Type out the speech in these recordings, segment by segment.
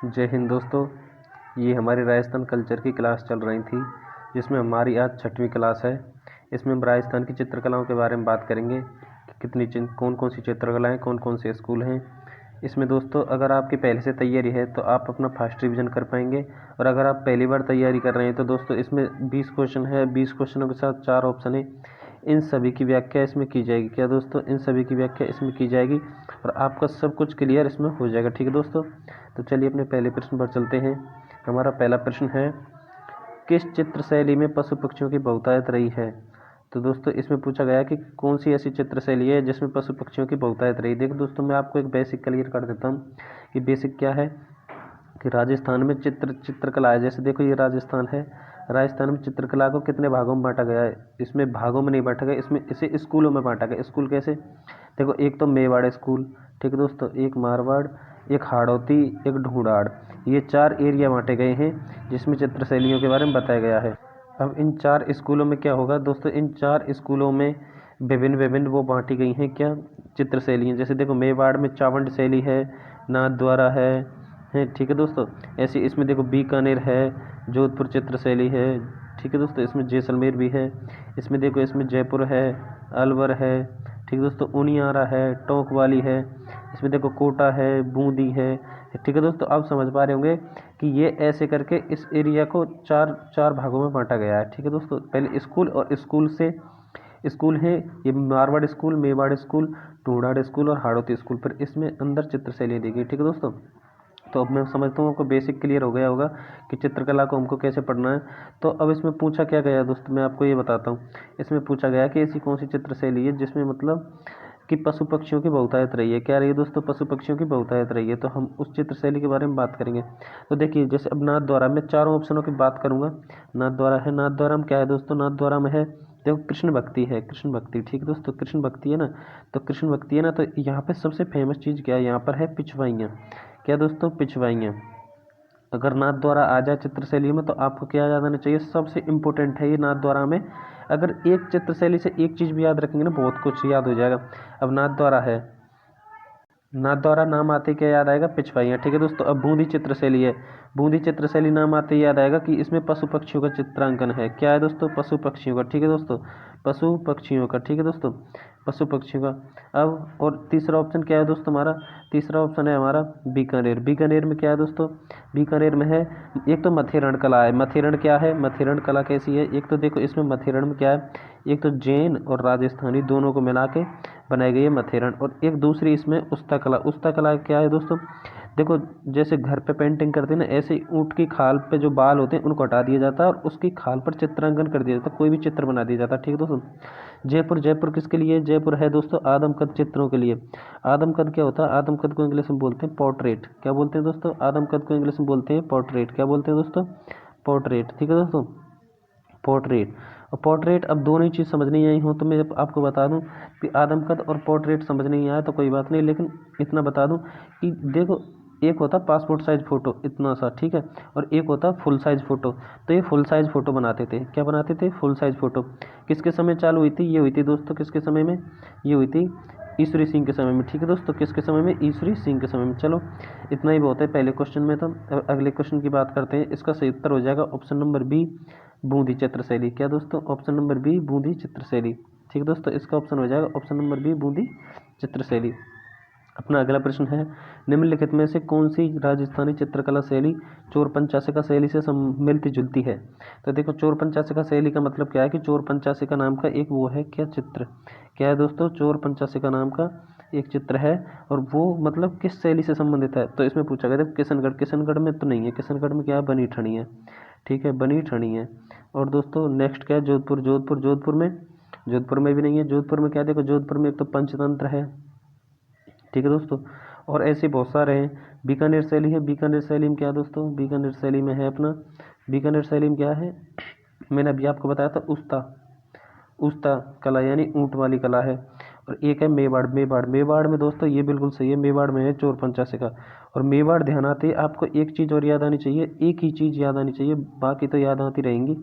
जय हिंद दोस्तों। ये हमारी राजस्थान कल्चर की क्लास चल रही थी, जिसमें हमारी आज 6वीं क्लास है। इसमें हम राजस्थान की चित्रकलाओं के बारे में बात करेंगे कि कौन कौन सी चित्रकलाएं, कौन कौन से स्कूल हैं। इसमें दोस्तों अगर आपकी पहले से तैयारी है तो आप अपना फर्स्ट रिवीजन कर पाएंगे, और अगर आप पहली बार तैयारी कर रहे हैं तो दोस्तों इसमें 20 क्वेश्चन है। 20 क्वेश्चनों के साथ 4 ऑप्शन है। इन सभी की व्याख्या इसमें की जाएगी। क्या दोस्तों, इन सभी की व्याख्या इसमें की जाएगी और आपका सब कुछ क्लियर इसमें हो जाएगा। ठीक है दोस्तों, तो चलिए अपने पहले प्रश्न पर चलते हैं। हमारा पहला प्रश्न है, किस चित्र शैली में पशु पक्षियों की बहुतायत रही है। तो दोस्तों इसमें पूछा गया कि कौन सी ऐसी चित्र शैली है जिसमें पशु पक्षियों की बहुतायत रही। देखो दोस्तों, मैं आपको एक बेसिक क्लियर कर देता हूँ कि बेसिक क्या है कि राजस्थान में चित्रकला है। जैसे देखो, ये राजस्थान है। राजस्थान में चित्रकला को कितने भागों में बांटा गया है। इसमें भागों में नहीं बांटा गया, इसमें इसे स्कूलों में बांटा गया। स्कूल कैसे, देखो, एक तो मेवाड़ स्कूल, ठीक है दोस्तों, एक मारवाड़, एक हाड़ौती, एक ढूंढाड़। ये 4 एरिया बांटे गए हैं जिसमें चित्र शैलियों के बारे में बताया गया है। अब इन 4 स्कूलों में क्या होगा दोस्तों, इन 4 स्कूलों में विभिन्न विभिन्न वो बांटी गई हैं क्या, चित्र शैलियाँ। जैसे देखो, मेवाड़ में चावंड शैली है, नाथ द्वारा है, ठीक है दोस्तों। ऐसे इसमें देखो बीकानेर है, जोधपुर चित्र शैली है, ठीक है दोस्तों। इसमें जैसलमेर भी है। इसमें देखो, इसमें जयपुर है, अलवर है, ठीक है दोस्तों, उनियारा है, टोंक वाली है। इसमें देखो कोटा है, बूंदी है, ठीक है दोस्तों। आप समझ पा रहे होंगे कि ये ऐसे करके इस एरिया को चार चार भागों में बांटा गया है। ठीक है दोस्तों, पहले स्कूल, और स्कूल से स्कूल है ये Marwar school, Mewar school, Dhundhar school और हाड़ौती स्कूल। पर इसमें अंदर चित्र शैली दी गई। ठीक है दोस्तों, तो अब मैं समझता हूँ आपको बेसिक क्लियर हो गया होगा कि चित्रकला को हमको कैसे पढ़ना है। तो अब इसमें पूछा क्या गया दोस्तों, मैं आपको ये बताता हूँ। इसमें पूछा गया कि ऐसी कौन सी चित्र शैली है जिसमें मतलब कि पशु पक्षियों की बहुतायत रही है। क्या रही है दोस्तों, पशु पक्षियों की बहुतायत रही है। तो हम उस चित्र शैली के बारे में बात करेंगे। तो देखिए, जैसे अब नाथ द्वारा, मैं चारों ऑप्शनों की बात करूंगा। नाथ द्वारा है, नाथ द्वारा में क्या है दोस्तों, नाथ द्वारा में है, देखो, कृष्ण भक्ति है, कृष्ण भक्ति। ठीक है दोस्तों, कृष्ण भक्ति है ना। तो कृष्ण भक्ति है ना, तो यहाँ पे सबसे फेमस चीज़ क्या है, यहाँ पर है पिछवाइयाँ। क्या दोस्तों, पिछवाइयाँ। अगर नाथ द्वारा आ जाए चित्र शैली में तो आपको क्या याद आना चाहिए, सबसे इम्पोर्टेंट है ये नाथ द्वारा में। अगर एक चित्र शैली से एक चीज़ भी याद रखेंगे ना, बहुत कुछ याद हो जाएगा। अब नाथ द्वारा है, नाथ द्वारा नाम आते ही क्या याद आएगा, पिछवाइयाँ। ठीक है दोस्तों। अब बूंदी चित्र शैली है, बूंदी चित्र शैली नाम आते ही याद आएगा कि इसमें पशु पक्षियों का चित्रांकन है। क्या है दोस्तों, पशु पक्षियों का। ठीक है दोस्तों, पशु पक्षियों का। ठीक है दोस्तों, पशु पक्षियों का। अब और तीसरा ऑप्शन क्या है दोस्तों हमारा, तीसरा ऑप्शन है हमारा बीकानेर। बीकानेर में क्या है दोस्तों, बीकानेर में है, एक तो मथेरण कला है। मथेरण क्या है, मथेरण कला कैसी है, एक तो देखो इसमें मथेरण में क्या है, एक तो जैन और राजस्थानी दोनों को मिला के बनाई गई है मथेरण, और एक दूसरी इसमें उस्ता कला। उस्ता कला क्या है दोस्तों, देखो, जैसे घर पे पेंटिंग करते हैं ना, ऐसे ही ऊँट की खाल पे जो बाल होते हैं उनको हटा दिया जाता है और उसकी खाल पर चित्रांकन कर दिया जाता है, कोई भी चित्र बना दिया जाता है। ठीक है दोस्तों। जयपुर, जयपुर किसके लिए, जयपुर है दोस्तों आदमकद चित्रों के लिए। आदमकद क्या होता है, आदमकद को इंग्लिश में बोलते हैं पोर्ट्रेट। क्या बोलते हैं दोस्तों, आदमकद को इंग्लिश में बोलते हैं पोर्ट्रेट। क्या बोलते हैं दोस्तों, पोर्ट्रेट। ठीक है दोस्तों, पोर्ट्रेट और पोर्ट्रेट। अब दोनों ही चीज़ समझ नहीं आई हो तो मैं आपको बता दूं कि आदमकद और पोर्ट्रेट समझ नहीं आया तो कोई बात नहीं, लेकिन इतना बता दूं कि देखो, एक होता पासपोर्ट साइज फ़ोटो इतना सा, ठीक है, और एक होता फुल साइज फ़ोटो। तो ये फुल साइज फ़ोटो बनाते थे। क्या बनाते थे, फुल साइज फ़ोटो। किसके समय चालू हुई थी, ये हुई थी दोस्तों किसके समय में, ये हुई थी ईश्वरी सिंह के समय में। ठीक है दोस्तों, किसके समय में, ईश्वरी सिंह के समय में। चलो, इतना ही बहुत है पहले क्वेश्चन में। तो अब अगले क्वेश्चन की बात करते हैं। इसका सही उत्तर हो जाएगा ऑप्शन नंबर बी, बूंदी चित्र शैली। क्या दोस्तों, ऑप्शन नंबर बी, बूंदी चित्र शैली। ठीक है दोस्तों, इसका ऑप्शन हो जाएगा ऑप्शन नंबर बी, बूंदी चित्र शैली। अपना अगला प्रश्न है, निम्नलिखित में से कौन सी राजस्थानी चित्रकला शैली चोर पंचाशिका शैली से मिलती जुलती है। तो देखो, चोर पंचाशिका शैली का मतलब क्या है कि चोर पंचाशिका नाम का एक वो है क्या चित्र, क्या है दोस्तों, चोर पंचाशिका नाम का एक चित्र है, और वो मतलब किस शैली से संबंधित है। तो इसमें पूछा गया था किशनगढ़, किशनगढ़ में तो नहीं है, किशनगढ़ में क्या है, बनी ठनी है। ठीक है, बनी ठनी है। और दोस्तों नेक्स्ट क्या है, जोधपुर, जोधपुर, जोधपुर में भी नहीं है। जोधपुर में क्या, देखो, जोधपुर में एक तो पंचतंत्र है, ठीक है दोस्तों, और ऐसे बहुत सारे हैं। बीकानेर शैली है, बीकानेर शैली में क्या है दोस्तों, बीकानेर शैली में है अपना, बीकानेर शैली में क्या है, मैंने अभी आपको बताया था उस्ता, उस्ता कला यानी ऊँट वाली कला है। और एक है मेवाड़, मेवाड़, मेवाड़ में दोस्तों ये बिल्कुल सही है, मेवाड़ में है चोर पंचाशिका। और मेवाड़ ध्यान आते ही आपको एक चीज़ और याद आनी चाहिए, एक ही चीज़ याद आनी चाहिए, बाकी तो याद आती रहेंगी।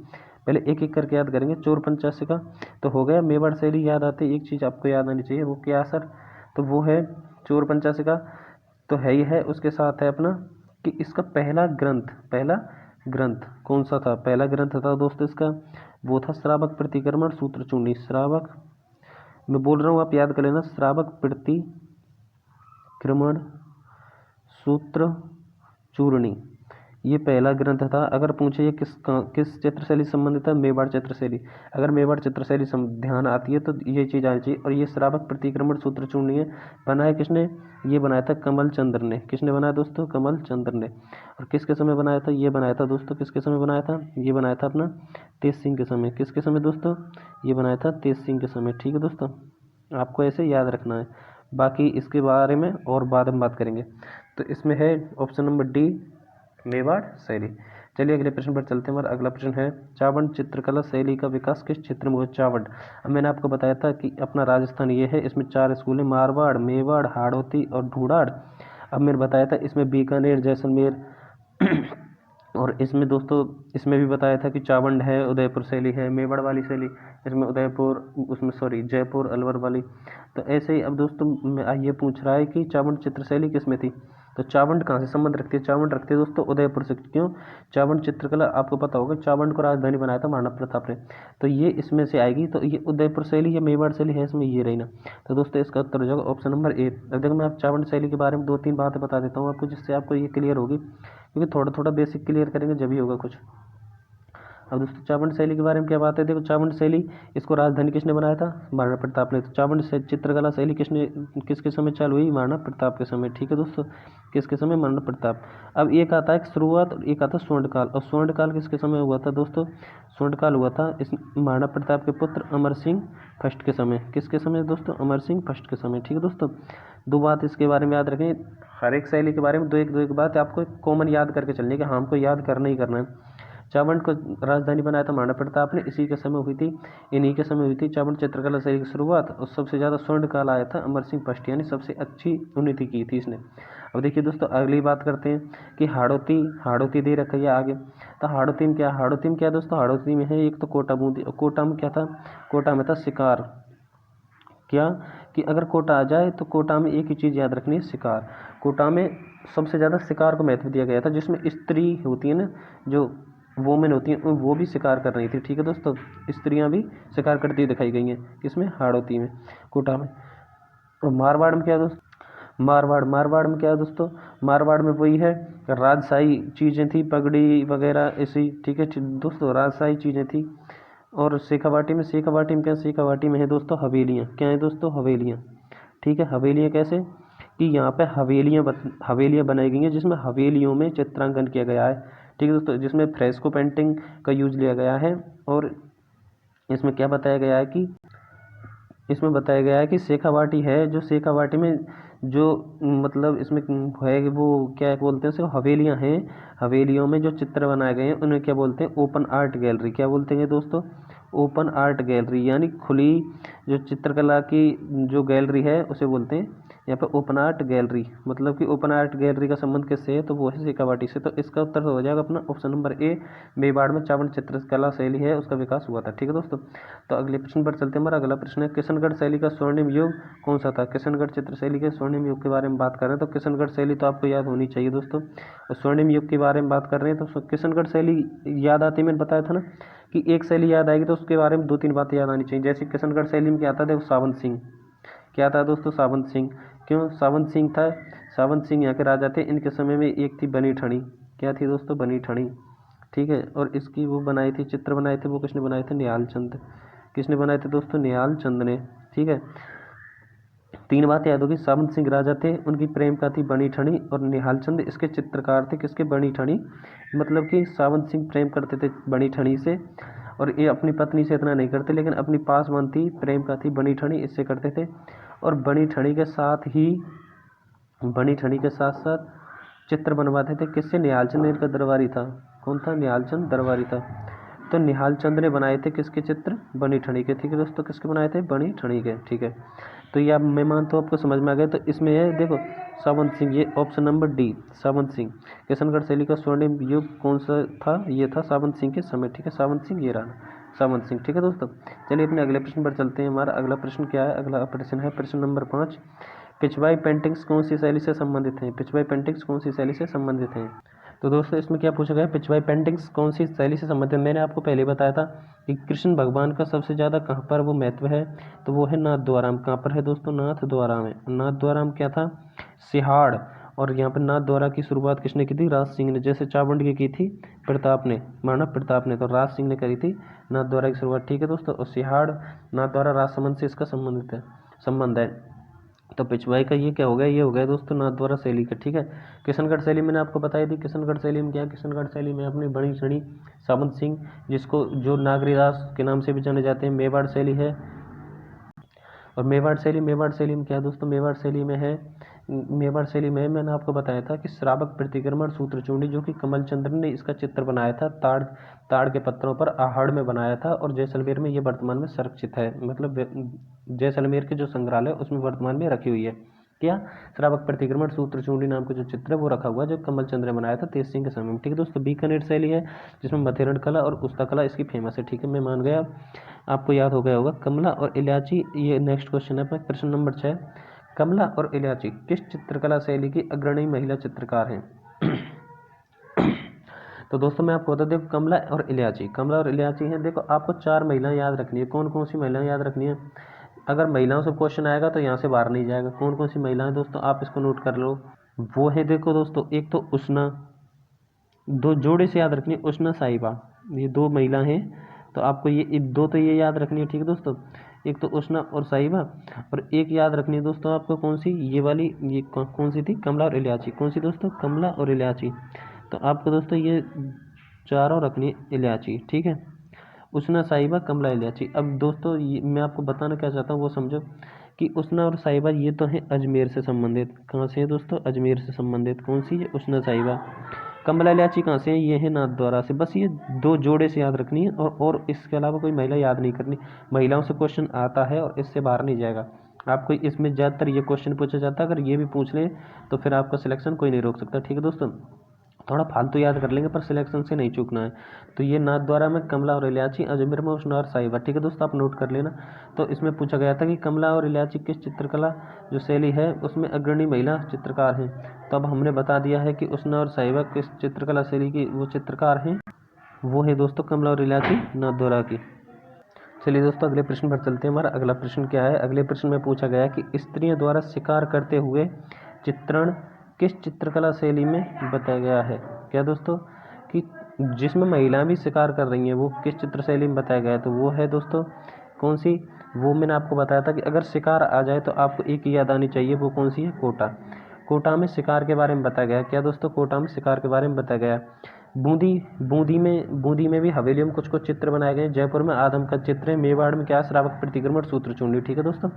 पहले एक एक करके याद करेंगे। चोर पंचाशिका तो हो गया, मेवाड़ शैली याद आती, एक चीज़ आपको याद आनी चाहिए, वो क्या सर, तो वो है चोर पंचाशिका तो है ही है, उसके साथ है अपना कि इसका पहला ग्रंथ कौन सा था? पहला ग्रंथ था दोस्तों इसका, वो था श्रावक प्रतिक्रमण सूत्र चूर्णी। श्रावक, मैं बोल रहा हूँ आप याद कर लेना, श्रावक प्रतिक्रमण सूत्र चूर्णी, ये पहला ग्रंथ था। अगर पूछे ये किस चित्रशैली से संबंधित है? मेवाड़ चित्रशैली। अगर मेवाड़ चित्रशैली ध्यान आती है तो ये चीज़ आनी चाहिए। और ये श्रावक प्रतिक्रमण सूत्र चूर्णी है, बनाया किसने? ये बनाया था कमल चंद्र ने। किसने बनाया दोस्तों? कमल चंद्र ने। और किसके समय बनाया था? ये बनाया था दोस्तों, किसके समय बनाया था? ये बनाया था अपना तेज सिंह के समय। किसके समय दोस्तों? ये बनाया था तेज सिंह के समय। ठीक है दोस्तों, आपको ऐसे याद रखना है, बाकी इसके बारे में और बाद में बात करेंगे। तो इसमें है ऑप्शन नंबर डी, मेवाड़ शैली। चलिए अगले प्रश्न पर चलते हैं। हमारा अगला प्रश्न है, चावंड चित्रकला शैली का विकास किस क्षेत्र में हुआ? चावंड, अब मैंने आपको बताया था कि अपना राजस्थान ये है, इसमें 4 स्कूल हैं, मारवाड़, मेवाड़, हाड़ौती और ढूढ़ाड़। अब मैंने बताया था इसमें बीकानेर, जैसलमेर और इसमें दोस्तों इसमें भी बताया था कि चावंड है, उदयपुर शैली है, मेवाड़ वाली शैली, इसमें उदयपुर, उसमें सॉरी जयपुर, अलवर वाली। तो ऐसे ही अब दोस्तों ये पूछ रहा है कि चावंड चित्रशैली किस में थी? तो चावंड कहाँ से संबंध रखती है? चावंड रखती है दोस्तों उदयपुर से। क्यों? चावंड चित्रकला आपको पता होगा, चावंड को राजधानी बनाया था महाराणा प्रताप ने, तो ये इसमें से आएगी। तो ये उदयपुर शैली या मेवाड़ शैली है, इसमें ये रही ना। तो दोस्तों इसका उत्तर हो जाएगा ऑप्शन नंबर ए। अब देखो मैं आप चावंड शैली के बारे में 2-3 बातें बता देता हूँ आपको, जिससे आपको ये क्लियर होगी, क्योंकि थोड़ा थोड़ा बेसिक क्लियर करेंगे जब ही होगा कुछ। अब दोस्तों चावंड शैली के बारे में क्या बात है? देखो चावंड शैली, इसको राजधानी किसने बनाया था? महाराणा प्रताप ने। तो चावंड चित्रकला शैली किसके समय चालू हुई? महाराणा प्रताप के समय। ठीक है दोस्तों, किसके समय? महाराणा प्रताप। अब एक आता है शुरुआत और एक आता है स्वर्णकाल। और स्वर्णकाल किसके समय हुआ था दोस्तों? स्वर्णकाल हुआ था इस महाराणा प्रताप के पुत्र अमर सिंह फर्स्ट के समय। किसके समय दोस्तों? अमर सिंह फर्स्ट के समय। ठीक है दोस्तों, 2 बात इसके बारे में याद रखें, हर एक शैली के बारे में दो एक बात आपको कॉमन याद करके चलनी है कि हाँ हमको याद करना ही करना है। चावंड को राजधानी बनाया था महाराणा प्रताप ने, इसी के समय हुई थी, इन्हीं के समय हुई थी चावंड चित्रकला शैली की शुरुआत। और सबसे ज़्यादा स्वर्ण काल आया था अमर सिंह फर्स्ट, यानी सबसे अच्छी उन्नति की थी इसने। अब देखिए दोस्तों अगली बात करते हैं कि हाड़ौती दे रखा है आगे। तो हाड़ौती में क्या दोस्तों? हाड़ौती में है एक तो कोटा बूंदी, और कोटा में क्या था? कोटा में था शिकार। क्या कि अगर कोटा आ जाए तो कोटा में एक ही चीज़ याद रखनी है, शिकार। कोटा में सबसे ज़्यादा शिकार को महत्व दिया गया था, जिसमें स्त्री होती है ना, जो वोमेन होती हैं, वो भी शिकार कर रही थी। ठीक है दोस्तों, स्त्रियां भी शिकार करती हुई दिखाई गई हैं, किसमें? हाड़ौती में, कोटा में। और मारवाड़ में क्या है दोस्तों? मारवाड़ में क्या है दोस्तों? मारवाड़ में वही है, राजशाही चीज़ें थी, पगड़ी वगैरह ऐसी। ठीक है दोस्तों, राजशाही चीज़ें थी। और शेखावाटी में क्या? शेखावाटी में है दोस्तों हवेलियाँ। क्या है दोस्तों? हवेलियाँ। ठीक है, हवेलियाँ कैसे? कि यहाँ पे हवेलियाँ बनाई गई हैं, जिसमें हवेलियों में चित्रांकन किया गया है। ठीक है दोस्तों, जिसमें फ्रेस्को पेंटिंग का यूज लिया गया है। और इसमें क्या बताया गया है कि शेखावाटी है, जो शेखावाटी में जो मतलब इसमें है वो क्या बोलते हैं उसे? हवेलियाँ हैं, हवेलियों में जो चित्र बनाए गए हैं उन्हें क्या बोलते हैं? Open art gallery. क्या बोलते हैं दोस्तों? ओपन आर्ट गैलरी, यानी खुली जो चित्रकला की जो गैलरी है उसे बोलते हैं यहाँ पे ओपन आर्ट गैलरी। मतलब कि ओपन आर्ट गैलरी का संबंध किससे है? तो वो है शेखावाटी से। तो इसका उत्तर हो जाएगा अपना ऑप्शन नंबर ए, मेवाड़ में चावंड चित्रकला शैली है, उसका विकास हुआ था। ठीक है दोस्तों, तो अगले प्रश्न पर चलते हैं। हमारा अगला प्रश्न है, किशनगढ़ शैली का स्वर्णिम युग कौन सा था? किशनगढ़ चित्र शैली के स्वर्णिम युग के बारे में बात कर रहे हैं, तो किशनगढ़ शैली तो आपको याद होनी चाहिए दोस्तों। और स्वर्णिम युग के बारे में बात कर रहे हैं तो किशनगढ़ शैली याद आती है, मैंने बताया था ना कि एक शैली याद आएगी तो उसके बारे में 2-3 बातें याद आनी चाहिए। जैसे किशनगढ़ शैली में क्या आता है? देखो सावंत सिंह। क्या था दोस्तों? सावंत सिंह। क्यों सावंत सिंह था? सावंत सिंह यहाँ के राजा थे। इनके समय में एक थी बनी ठनी। क्या थी दोस्तों? बनी ठनी। ठीक है, और इसकी वो बनाई थी, चित्र बनाए थे, वो किसने बनाए थे? निहाल चंद। किसने बनाए थे दोस्तों? निहाल चंद ने। ठीक है, 3 बातें याद होगी। सावंत सिंह राजा थे, उनकी प्रेम का थी बनी ठनी, और निहाल चंद इसके चित्रकार थे। किसके? बनी ठनी। मतलब कि सावंत सिंह प्रेम करते थे बनी ठनी से, और ये अपनी पत्नी से इतना नहीं करते, लेकिन अपनी पासवान थी, प्रेम का थी बनी ठनी, इससे करते थे। और बनी ठनी के साथ साथ चित्र बनवाते थे। किससे? निहाल चंद इनका दरबारी था। कौन था? निहाल चंद दरबारी था। तो निहाल चंद ने बनाए थे किसके चित्र? बनी ठनी के। ठीक है दोस्तों, किसके बनाए थे? बनी ठनी के। ठीक है, तो ये मैं मानता हूँ आपको समझ में आ गया। तो इसमें है देखो सावंत सिंह, ये option number D Sawant Singh. Kishangarh शैली का स्वर्णिम युग कौन सा था? ये था सावंत सिंह के समय। ठीक है, सावंत सिंह ये रहा सावंत सिंह। ठीक है दोस्तों, चलिए अपने अगले प्रश्न पर चलते हैं। हमारा अगला प्रश्न क्या है? अगला प्रश्न है प्रश्न नंबर 5, पिछवाई पेंटिंग्स कौन सी शैली से संबंधित हैं? पिछवाई पेंटिंग्स कौन सी शैली से संबंधित हैं? तो दोस्तों इसमें क्या पूछा गया, पिछवाई पेंटिंग्स कौन सी शैली से संबंधित है? मैंने आपको पहले बताया था कि कृष्ण भगवान का सबसे ज़्यादा कहाँ पर वो महत्व है, तो वो है नाथ द्वाराम। कहाँ पर है दोस्तों? नाथ द्वाराम है। नाथ द्वाराम क्या था? सिहाड़। और यहाँ पर नाथ द्वारा की शुरुआत किसने की थी? राज सिंह ने। जैसे चावंड की थी प्रताप ने, महाराणा प्रताप ने, तो राज सिंह ने करी थी नाथ द्वारा की शुरुआत। ठीक है दोस्तों। और सिहाड़ नाथ द्वारा राजसमंद से इसका संबंध है। तो पिछवाई का ये क्या हो गया? ये हो गया दोस्तों नाथ द्वारा शैली का। ठीक है। किशनगढ़ शैली मैंने आपको बताई थी। किशनगढ़ शैली में क्या है? किशनगढ़ शैली में अपनी बड़ी छड़ी सावंत सिंह, जिसको जो नागरीदास के नाम से भी जाने जाते हैं, मेवाड़ शैली है। और मेवाड़ शैली में क्या है दोस्तों? मेवाड़ शैली में मैंने आपको बताया था कि श्रावक प्रतिक्रमण सूत्रचूड़ी, जो कि कमल चंद्र ने इसका चित्र बनाया था, ताड़ के पत्रों पर आहड़ में बनाया था। और जैसलमेर में ये वर्तमान में संरक्षित है, मतलब जैसलमेर के जो संग्रहालय उसमें वर्तमान में रखी हुई है। क्या? श्रावक प्रतिक्रमण सूत्रचूड़ी नाम का जो चित्र है वो रखा हुआ है, जो कमल चंद्र ने बनाया था तेज सिंह के समय में। ठीक है दोस्तों। बीकानेर शैली है, जिसमें मथेरण कला और उस्ता कला इसकी फेमस है। ठीक है, मैं मान गया, आपको याद हो गया होगा। कमला और इल्याची, ये नेक्स्ट क्वेश्चन है अपना, प्रश्न नंबर 6। कमला और इल्याची किस चित्रकला शैली की अग्रणी महिला चित्रकार हैं? तो दोस्तों मैं आपको बता दूं, कमला और इल्याची हैं। देखो आपको 4 महिलाएं याद रखनी है। कौन कौन सी महिलाएं याद रखनी है? अगर महिलाओं से क्वेश्चन आएगा तो यहाँ से बाहर नहीं जाएगा। कौन कौन सी महिलाएं दोस्तों, आप इसको नोट कर लो। वो है, देखो दोस्तों, एक तो उष्णा, दो जोड़े से याद रखनी है, उष्णा साहिबा, ये 2 महिला हैं। तो आपको ये 2 तो ये याद रखनी है। ठीक है दोस्तों। एक तो उष्णा और साहिबा, और एक याद रखनी है दोस्तों आपको कौन सी, ये वाली, ये कौन सी थी? कमला और इल्याची। कौन सी दोस्तों? कमला और इल्याची। तो आपको दोस्तों ये चारों रखनी है इल्याची। ठीक है। उष्णा, साहिबा, कमला, इल्याची। अब दोस्तों मैं आपको बताना क्या चाहता हूँ वो समझो कि उष्णा और साहिबा ये तो है अजमेर से संबंधित। कहाँ से है दोस्तों? अजमेर से संबंधित। कौन सी है? उष्णा साहिबा। कमला इल्याची कहाँ से है? ये है नाथ द्वारा से। बस ये 2 जोड़े से याद रखनी है, और इसके अलावा कोई महिला याद नहीं करनी। महिलाओं से क्वेश्चन आता है और इससे बाहर नहीं जाएगा। आपको इसमें ज़्यादातर ये क्वेश्चन पूछा जाता है, अगर ये भी पूछ ले तो फिर आपका सिलेक्शन कोई नहीं रोक सकता। ठीक है दोस्तों। थोड़ा फालतू याद कर लेंगे पर सिलेक्शन से नहीं चूकना है। तो ये नाथ द्वारा में कमला और इल्याची, अजमेर में उष्णा और साहिबा। ठीक है दोस्तों, आप नोट कर लेना। तो इसमें पूछा गया था कि कमला और इल्याची किस चित्रकला जो शैली है उसमें अग्रणी महिला चित्रकार हैं। तो अब हमने बता दिया है कि उष्णा और साहिबा किस चित्रकला शैली की वो चित्रकार हैं। वो है दोस्तों कमला और इल्याची नाथ द्वारा की। चलिए दोस्तों अगले प्रश्न पर चलते हैं। हमारा अगला प्रश्न क्या है? अगले प्रश्न में पूछा गया कि स्त्रियों द्वारा शिकार करते हुए चित्रण किस चित्रकला शैली में बताया गया है? क्या दोस्तों? कि जिसमें महिलाएं भी शिकार कर रही हैं वो किस चित्र शैली में बताया गया है? तो वो है दोस्तों कौन सी? वो मैंने आपको बताया था कि अगर शिकार आ जाए तो आपको एक ही याद आनी चाहिए, वो कौन सी है? कोटा। कोटा में शिकार के बारे में बताया गया है। क्या दोस्तों? कोटा में शिकार के बारे में बताया गया है। बूंदी में भी हवेलियों में कुछ कुछ चित्र बनाए गए हैं। जयपुर में आदम का चित्र है। मेवाड़ में क्या? श्रावक प्रतिक्रमण सूत्रचूड़ी। ठीक है दोस्तों,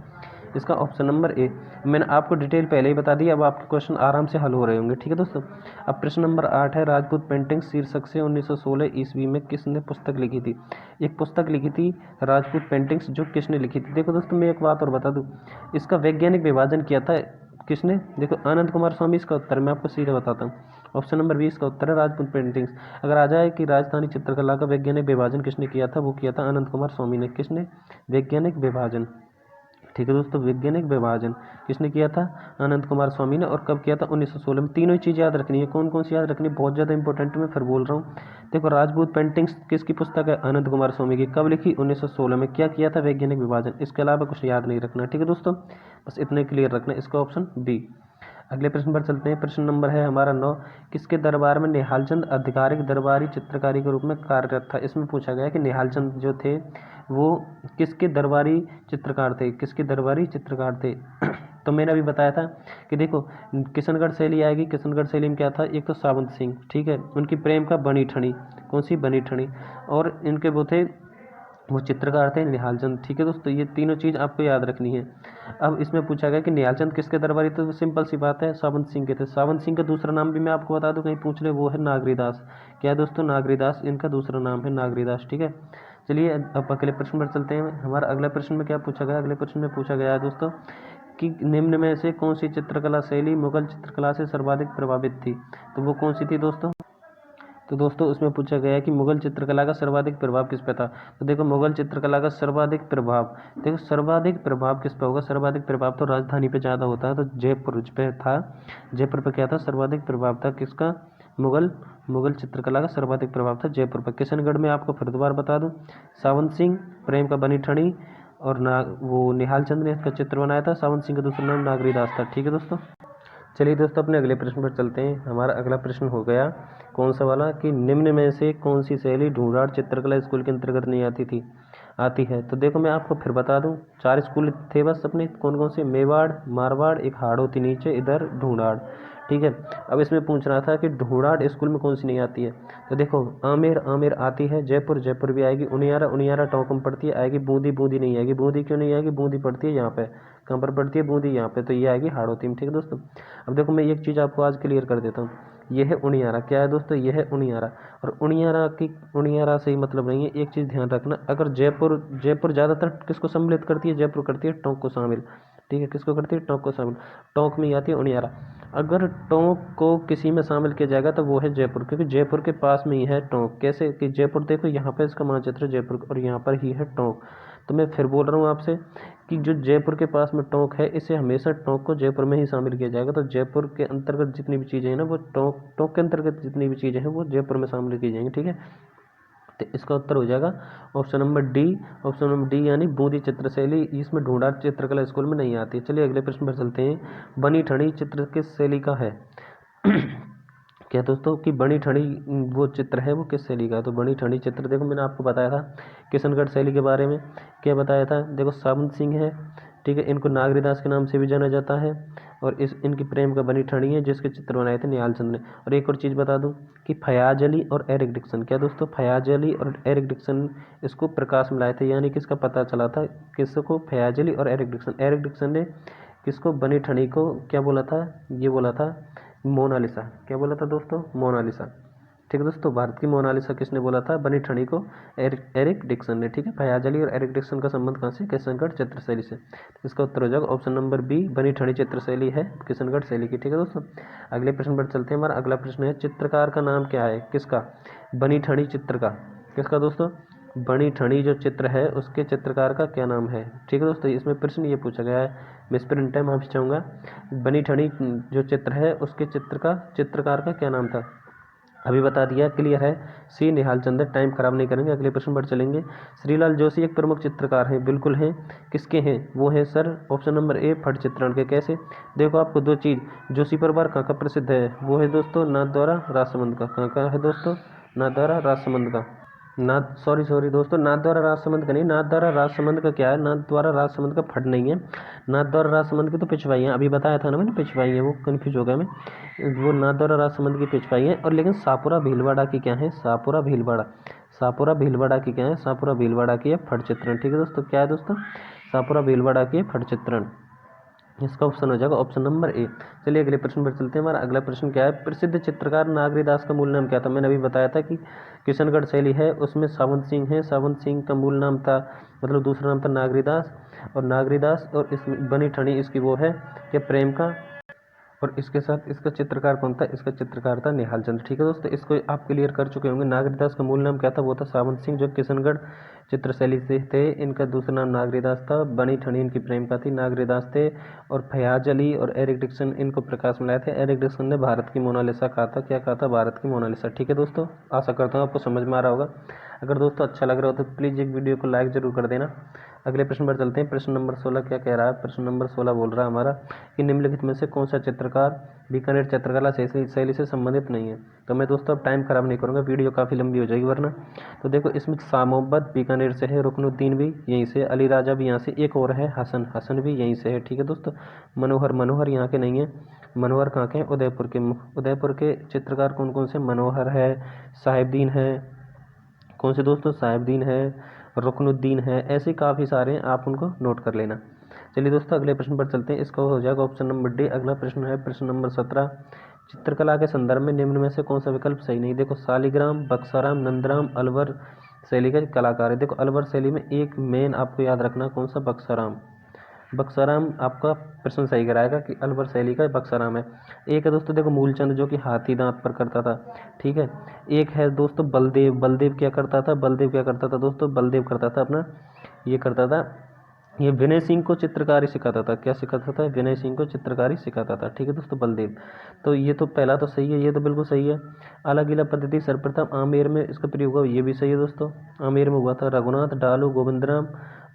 इसका ऑप्शन नंबर ए। मैंने आपको डिटेल पहले ही बता दी, अब आपके क्वेश्चन आराम से हल हो रहे होंगे। ठीक है दोस्तों। अब प्रश्न नंबर 8 है, राजपूत पेंटिंग शीर्षक से 1916 ईस्वी में किसने पुस्तक लिखी थी? एक पुस्तक लिखी थी राजपूत पेंटिंग्स, जो किसने लिखी थी? देखो दोस्तों मैं एक बात और बता दूं, इसका वैज्ञानिक विभाजन किया था किसने? देखो आनंद कुमार स्वामी इसका उत्तर, मैं आपको सीधे बताता हूँ। ऑप्शन नंबर 20 का उत्तर है राजपूत पेंटिंग्स। अगर आ जाए कि राजस्थानी चित्रकला का वैज्ञानिक विभाजन किसने किया था, वो किया था आनंद कुमार स्वामी ने। किसने? वैज्ञानिक विभाजन। ठीक है दोस्तों, वैज्ञानिक विभाजन किसने किया था? आनंद कुमार स्वामी ने। और कब किया था? 1916 में। तीनों ही चीज़ याद रखनी है। कौन कौन सी याद रखनी है? बहुत ज़्यादा इंपॉर्टेंट मैं फिर बोल रहा हूँ। देखो राजपूत पेंटिंग्स किसकी पुस्तक है? आनंद कुमार स्वामी की। कब लिखी? 1916 में। क्या किया था? वैज्ञानिक विभाजन। इसके अलावा कुछ याद नहीं रखना। ठीक है दोस्तों, बस इतने क्लियर रखना। इसका ऑप्शन बी। अगले प्रश्न पर चलते हैं। प्रश्न नंबर है हमारा 9। किसके दरबार में निहाल चंद आधिकारिक दरबारी चित्रकारी के रूप में कार्यरत था? इसमें पूछा गया कि निहाल चंद जो थे वो किसके दरबारी चित्रकार थे? किसके दरबारी चित्रकार थे? तो मैंने अभी बताया था कि देखो किशनगढ़ शैली आएगी। किशनगढ़ शैली में क्या था? एक तो सावंत सिंह, ठीक है, उनकी प्रेम का बनी ठनी। कौन सी? बनी ठनी। और इनके वो थे, वो चित्रकार थे निहाल चंद। ठीक है दोस्तों, ये तीनों चीज़ आपको याद रखनी है। अब इसमें पूछा गया कि निहाल चंद किसके दरबारी थे? तो सिंपल सी बात है, सावंत सिंह के थे। सावंत सिंह का दूसरा नाम भी मैं आपको बता दूं, कहीं पूछ ले, वो है नागरीदास। क्या है दोस्तों? नागरीदास इनका दूसरा नाम है, नागरीदास। ठीक है, चलिए अब अगले प्रश्न पर चलते हैं। हमारा अगला प्रश्न में क्या पूछा गया? अगले प्रश्न में पूछा गया है दोस्तों कि निम्न में से कौन सी चित्रकला शैली मुगल चित्रकला से सर्वाधिक प्रभावित थी? तो वो कौन सी थी दोस्तों? तो दोस्तों उसमें पूछा गया है कि मुगल चित्रकला का सर्वाधिक प्रभाव किस पे था। तो देखो मुगल चित्रकला का सर्वाधिक प्रभाव, देखो सर्वाधिक प्रभाव किस पे होगा, सर्वाधिक प्रभाव तो राजधानी पे ज़्यादा होता है, तो जयपुर पे था। जयपुर पे क्या था, सर्वाधिक प्रभाव था किसका, मुगल चित्रकला का सर्वाधिक प्रभाव था जयपुर पर। किशनगढ़ में आपको फिर दोबारा बता दूं, सावंत सिंह, प्रेम का बनी ठनी और वो निहाल चंद ने इसका चित्र बनाया था। सावंत सिंह का दूसरा नाम नागरीदास था। ठीक है दोस्तों, चलिए दोस्तों अपने अगले प्रश्न पर चलते हैं। हमारा अगला प्रश्न हो गया कौन सा वाला, कि निम्न में से कौन सी शैली ढूंढाड़ चित्रकला स्कूल के अंतर्गत नहीं आती है। तो देखो मैं आपको फिर बता दूं, 4 स्कूल थे बस अपने, कौन कौन से, मेवाड़, मारवाड़, एक हाड़ौती नीचे, इधर ढूंढाड़। ठीक है, अब इसमें पूछ रहा था कि ढूंढाड़ स्कूल में कौन सी नहीं आती है। तो देखो आमेर आती है, जयपुर भी आएगी, उनियारा टोंक में पड़ती है, आएगी। बूंदी नहीं आएगी। बूंदी क्यों नहीं आएगी, बूंदी पड़ती है यहाँ पे, कहाँ पर पड़ती है, बूंदी यहाँ पे, तो ये आएगी हाड़ौती में। ठीक है दोस्तों, अब देखो मैं एक चीज़ आपको आज क्लियर कर देता हूँ, ये है उनियारा। क्या है दोस्तों, ये है उनियारा। और उनियारा से ही मतलब नहीं है, एक चीज़ ध्यान रखना, अगर जयपुर ज़्यादातर किसको सम्मिलित करती है, जयपुर करती है टोंक को शामिल। ठीक है, किसको करती है, टोंक को शामिल, टोंक में ही आती है उनियारा। अगर टोंक को किसी में शामिल किया जाएगा तो वो है जयपुर, क्योंकि जयपुर के पास में ही है टोंक। कैसे कि जयपुर देखो यहाँ पे इसका मानचित्र जयपुर और यहाँ पर ही है टोंक। तो मैं फिर बोल रहा हूँ आपसे कि जो जयपुर के पास में टोंक है, इसे हमेशा टोंक को जयपुर में ही शामिल किया जाएगा। तो जयपुर के अंतर्गत जितनी भी चीज़ें हैं ना, वो टोंक के अंतर्गत जितनी भी चीज़ें हैं वो जयपुर में शामिल की जाएंगी। ठीक है, तो इसका उत्तर हो जाएगा ऑप्शन नंबर डी यानी बूंदी चित्रशैली। इसमें ढूंढाड़ चित्रकला स्कूल में नहीं आती है। चलिए अगले प्रश्न पर चलते हैं, बनी ठनी चित्र किस शैली का है। क्या दोस्तों कि बनी ठनी वो चित्र है वो किस शैली का है। तो बनी ठनी चित्र देखो मैंने आपको बताया था किशनगढ़ शैली के बारे में, क्या बताया था, देखो सावंत सिंह है, ठीक है, इनको नागरीदास के नाम से भी जाना जाता है, और इनकी प्रेम का बनी ठनी है जिसके चित्र बनाए थे निहाल चंद ने। और एक और चीज़ बता दूं कि फयाज अली और एरिक डिक्सन, क्या दोस्तों, फयाज अली और एरिक डिक्सन इसको प्रकाश में लाए थे, यानी किसका पता चला था, किसको, फयाज अली और एरिक डिक्सन ने किसको, बनी ठनी को क्या बोला था, ये बोला था मोनालिसा। क्या बोला था दोस्तों, मोनालिसा। ठीक है दोस्तों, भारत की मोनालिसा किसने बोला था, बनी ठनी को एरिक डिक्सन ने। ठीक है, फयाज अली और एरिक डिक्सन का संबंध कहाँ से, किशनगढ़ चित्रशैली से। इसका उत्तर हो जाएगा ऑप्शन नंबर बी, बनी ठनी चित्रशैली है किशनगढ़ शैली की। ठीक है दोस्तों, अगले प्रश्न पर चलते हैं। हमारा अगला प्रश्न है, चित्रकार का नाम क्या है, किसका, बनी ठनी चित्र का, किसका दोस्तों, बनी ठनी जो चित्र है उसके चित्रकार का क्या नाम है। ठीक है दोस्तों, इसमें प्रश्न ये पूछा गया है, मिसप्रिंट है, माफी चाहूँगा। बनी ठनी जो चित्र है उसके चित्रकार का क्या नाम था, अभी बता दिया, क्लियर है। सी निहाल चंद। टाइम खराब नहीं करेंगे, अगले प्रश्न पर चलेंगे। श्रीलाल जोशी एक प्रमुख चित्रकार हैं, बिल्कुल हैं, किसके हैं, वो हैं सर ऑप्शन नंबर ए, फट चित्रण के। कैसे, देखो आपको दो चीज़, जोशी परिवार कहाँ का प्रसिद्ध है, वो है दोस्तों नाथद्वारा राजसमंद का। कहाँ का है दोस्तों, नाथद्वारा राजसमंद का। सॉरी दोस्तों, नाथद्वारा राजसमंद का नहीं, नाथद्वारा राजसमंद का क्या है, नाथद्वारा राजसमंद का फट नहीं है, नाथद्वारा राजसमंद की तो पिछवाई है, अभी बताया था ना मैंने, पिछवाई है, वो कन्फ्यूज हो गया मैं, वो नाथद्वारा राजसमंद की पिछवाई है। और लेकिन सापुरा भीलवाड़ा की क्या है, सापुरा भीलवाड़ा की क्या है, सापुरा भीलवाड़ा की है फट चित्रण। ठीक है दोस्तों, क्या है दोस्तों, सापुरा भीलवाड़ा की है फट चित्रण। इसका ऑप्शन हो जाएगा ऑप्शन नंबर ए। चलिए अगले प्रश्न पर चलते हैं। हमारा अगला प्रश्न क्या है, प्रसिद्ध चित्रकार नागरीदास का मूल नाम क्या था। मैंने अभी बताया था कि किशनगढ़ शैली है उसमें सावंत सिंह है, सावंत सिंह का मूल नाम था, मतलब दूसरा नाम था नागरीदास, और इस बनी ठनी इसकी वो है कि प्रेम का, और इसके साथ इसका चित्रकार कौन था, इसका चित्रकार था निहाल चंद। ठीक है दोस्तों, इसको आप क्लियर कर चुके होंगे। नागरीदास का मूल नाम क्या था, वो था सावंत सिंह जो किशनगढ़ चित्रशैली से थे, इनका दूसरा नाम नागरीदास था, बनी ठनी इनकी प्रेम का थी, नागरीदास थे। और फयाज अली और एरिक डिक्सन इनको प्रकाश में लाए थे। एरिक डिक्सन ने भारत की मोनालिसा कहा था, क्या कहा था, भारत की मोनालिसा। ठीक है दोस्तों, आशा करता हूँ आपको समझ में आ रहा होगा। अगर दोस्तों अच्छा लग रहा हो तो प्लीज़ एक वीडियो को लाइक जरूर कर देना। अगले प्रश्न पर चलते हैं। प्रश्न नंबर 16 क्या कह रहा है, प्रश्न नंबर 16 बोल रहा है हमारा कि निम्नलिखित में से कौन सा चित्रकार बीकानेर चित्रकला शैली से संबंधित नहीं है। तो मैं दोस्तों अब टाइम खराब नहीं करूँगा, वीडियो काफ़ी लंबी हो जाएगी वरना। तो देखो इसमें सामोबत बीकानेर से है, रुकनुद्दीन भी यहीं से, अली राजा भी यहाँ से, एक और है हसन भी यहीं से है। ठीक है दोस्तों, मनोहर यहाँ के नहीं है, मनोहर कहाँ के हैं, उदयपुर के चित्रकार कौन कौन से, मनोहर है, साहिबदीन है, कौन से दोस्तों, साहिबदीन है, रुकनुद्दीन है, ऐसे काफ़ी सारे हैं, आप उनको नोट कर लेना। चलिए दोस्तों अगले प्रश्न पर चलते हैं। इसका हो जाएगा ऑप्शन नंबर डी। अगला प्रश्न है प्रश्न नंबर 17, चित्रकला के संदर्भ में निम्न में से कौन सा विकल्प सही नहीं। देखो शालिग्राम, बक्साराम, नंदराम अलवर शैली के कलाकार है। देखो अलवर शैली में एक मेन आपको याद रखना कौन सा, बक्साराम। बक्साराम आपका प्रश्न सही कराएगा कि अलवर शैली का बक्साराम है। एक है दोस्तों देखो मूलचंद जो कि हाथी दांत पर करता था, ठीक है। एक है दोस्तों बलदेव, बलदेव क्या करता था, बलदेव क्या करता था दोस्तों, बलदेव करता था अपना ये करता था, ये विनय सिंह को चित्रकारी सिखाता था। क्या सिखाता था, विनय सिंह को चित्रकारी सिखाता था, ठीक है दोस्तों बलदेव। तो ये तो पहला तो सही है, ये तो बिल्कुल सही है। आलागिला पद्धति सर्वप्रथम आमेर में इसका प्रयोग हुआ, ये भी सही है दोस्तों, आमेर में हुआ था। रघुनाथ डालू गोविंदराम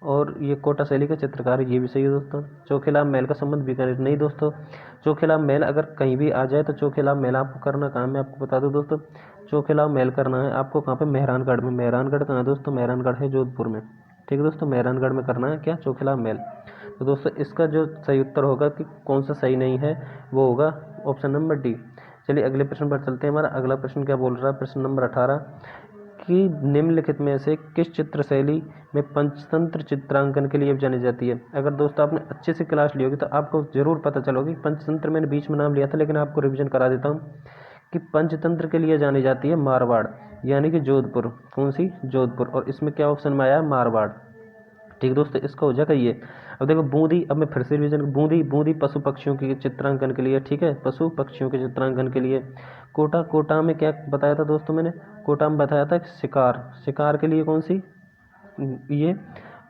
और ये कोटा शैली का चित्रकार, ये भी सही है दोस्तों। चोखेलाम महल का संबंध बीकानेर, नहीं दोस्तों, चोखेलाम महल अगर कहीं भी आ जाए तो चोखेलाम महल आपको करना कहाँ है, मैं आपको बता दूं दोस्तों, चोखेलाम महल करना है आपको कहाँ पे, मेहरानगढ़ में। मेहरानगढ़ कहाँ है दोस्तों, मेहरानगढ़ है जोधपुर में, ठीक है दोस्तों, मेहरानगढ़ में करना है क्या, चोखेलाम महल। तो दोस्तों इसका जो सही उत्तर होगा कि कौन सा सही नहीं है वो होगा ऑप्शन नंबर डी। चलिए अगले प्रश्न पर चलते हैं। हमारा अगला प्रश्न क्या बोल रहा है, प्रश्न नंबर 18 कि निम्नलिखित में से किस चित्र शैली में पंचतंत्र चित्रांकन के लिए जानी जाती है। अगर दोस्तों आपने अच्छे से क्लास ली होगी तो आपको जरूर पता चलोगी। पंचतंत्र मैंने बीच में नाम लिया था लेकिन आपको रिवीजन करा देता हूँ कि पंचतंत्र के लिए जानी जाती है मारवाड़, यानी कि जोधपुर। कौन सी, जोधपुर। और इसमें क्या ऑप्शन में आया, मारवाड़, ठीक है दोस्तों, इसका हो जाएगा ये। अब देखो बूंदी, अब मैं फिर से रिवीजन, बूंदी, बूंदी पशु पक्षियों के चित्रांकन के लिए, ठीक है, पशु पक्षियों के चित्रांकन के लिए। कोटा, कोटा में क्या बताया था दोस्तों मैंने, कोटा में बताया था शिकार, शिकार के लिए कौन सी, ये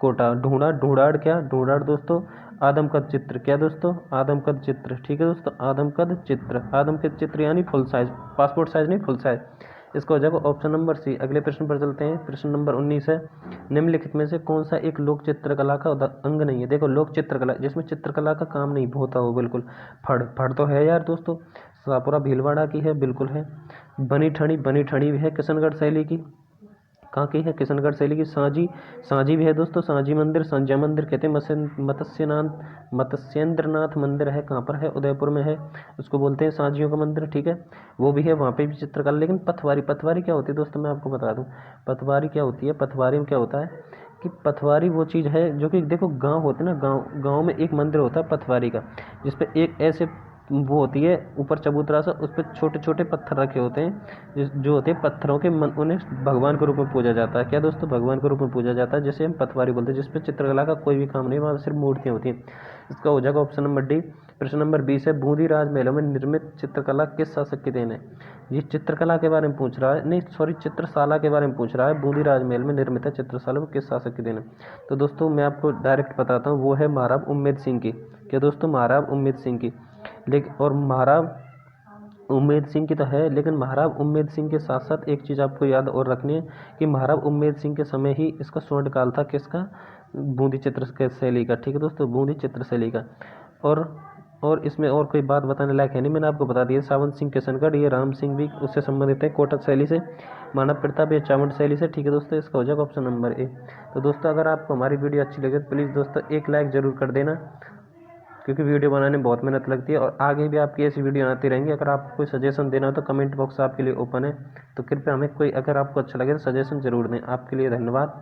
कोटा। ढूंढा, ढूंढाड़ क्या, ढूंढाड़ दोस्तों आदमकद चित्र, क्या दोस्तों, आदमकद चित्र, ठीक है दोस्तों, आदमकद चित्र, आदमकद चित्र यानी फुल साइज, पासपोर्ट साइज नहीं, फुल साइज। इसका हो जाएगा ऑप्शन नंबर सी। अगले प्रश्न पर चलते हैं, प्रश्न नंबर 19 है, निम्नलिखित में से कौन सा एक लोक चित्रकला का अंग नहीं है। देखो लोक चित्रकला जिसमें चित्रकला का काम नहीं होता हो, बिल्कुल। फड़, फड़ तो है यार दोस्तों, सापुरा भीलवाड़ा की है, बिल्कुल है। बनी ठणी, बनी ठणी भी है किशनगढ़ शैली की, कहाँ की है, किशनगढ़ शैली की। सांझी, सांझी भी है दोस्तों, सांझी मंदिर, संजय मंदिर कहते हैं। मत्स्यनाथ, मत्स्येंद्रनाथ मंदिर है, कहाँ पर है, उदयपुर में है, उसको बोलते हैं सांझियों का मंदिर, ठीक है, वो भी है, वहाँ पे भी चित्रकला। लेकिन पथवारी, पथवारी क्या होती है दोस्तों, मैं आपको बता दूँ पथवारी क्या होती है। पथवारी में क्या होता है कि पथवारी वो चीज़ है जो कि देखो गांव होते हैं ना, गांव में एक मंदिर होता है पथवारी का, जिसपे एक ऐसे वो होती है ऊपर चबूतरा सा, उस पर छोटे छोटे पत्थर रखे होते हैं, जो होते हैं पत्थरों के उन्हें भगवान के रूप में पूजा जाता है। क्या दोस्तों, भगवान के रूप में पूजा जाता है, जैसे हम पथवारी बोलते हैं, जिसपे चित्रकला का कोई भी काम नहीं, वहाँ सिर्फ मूर्तियाँ होती हैं। इसका हो जाएगा ऑप्शन नंबर डी। प्रश्न नंबर 20 है, बूंदी राजमहलों में निर्मित चित्रकला किस शासक की देन है। ये चित्रकला के बारे में पूछ रहा है, नहीं सॉरी, चित्रशाला के बारे में पूछ रहा है। बूंदी राजमहल में निर्मित है चित्रशाला, वो किस शासक की देन है। तो दोस्तों मैं आपको डायरेक्ट बताता हूँ, वो है महाराज उम्मेद सिंह की। क्या दोस्तों, महाराज उम्मेद सिंह की। लेकिन और महाराज उम्मेद सिंह की तो है, लेकिन महाराज उम्मेद सिंह के साथ साथ एक चीज़ आपको याद और रखनी है कि महाराज उम्मेद सिंह के समय ही इसका स्वर्णकाल था, किसका, बूंदी चित्र शैली का, ठीक है दोस्तों, बूंदी चित्र शैली का। और इसमें और कोई बात बताने लायक है नहीं, मैंने आपको बता दिया। सावंत सिंह किशनगढ़, ये राम सिंह भी उससे संबंधित है, कोटक शैली से। मानव प्रताप ये चावंड शैली से, ठीक है दोस्तों, इसका हो जाएगा ऑप्शन नंबर ए। तो दोस्तों अगर आपको हमारी वीडियो अच्छी लगे तो प्लीज़ दोस्तों एक लाइक ज़रूर कर देना, क्योंकि वीडियो बनाने में बहुत मेहनत लगती है और आगे भी आपकी ऐसी वीडियो आती रहेंगी। अगर आपको कोई सजेशन देना हो तो कमेंट बॉक्स आपके लिए ओपन है, तो कृपया हमें कोई, अगर आपको अच्छा लगे तो सजेशन जरूर दें। आपके लिए धन्यवाद।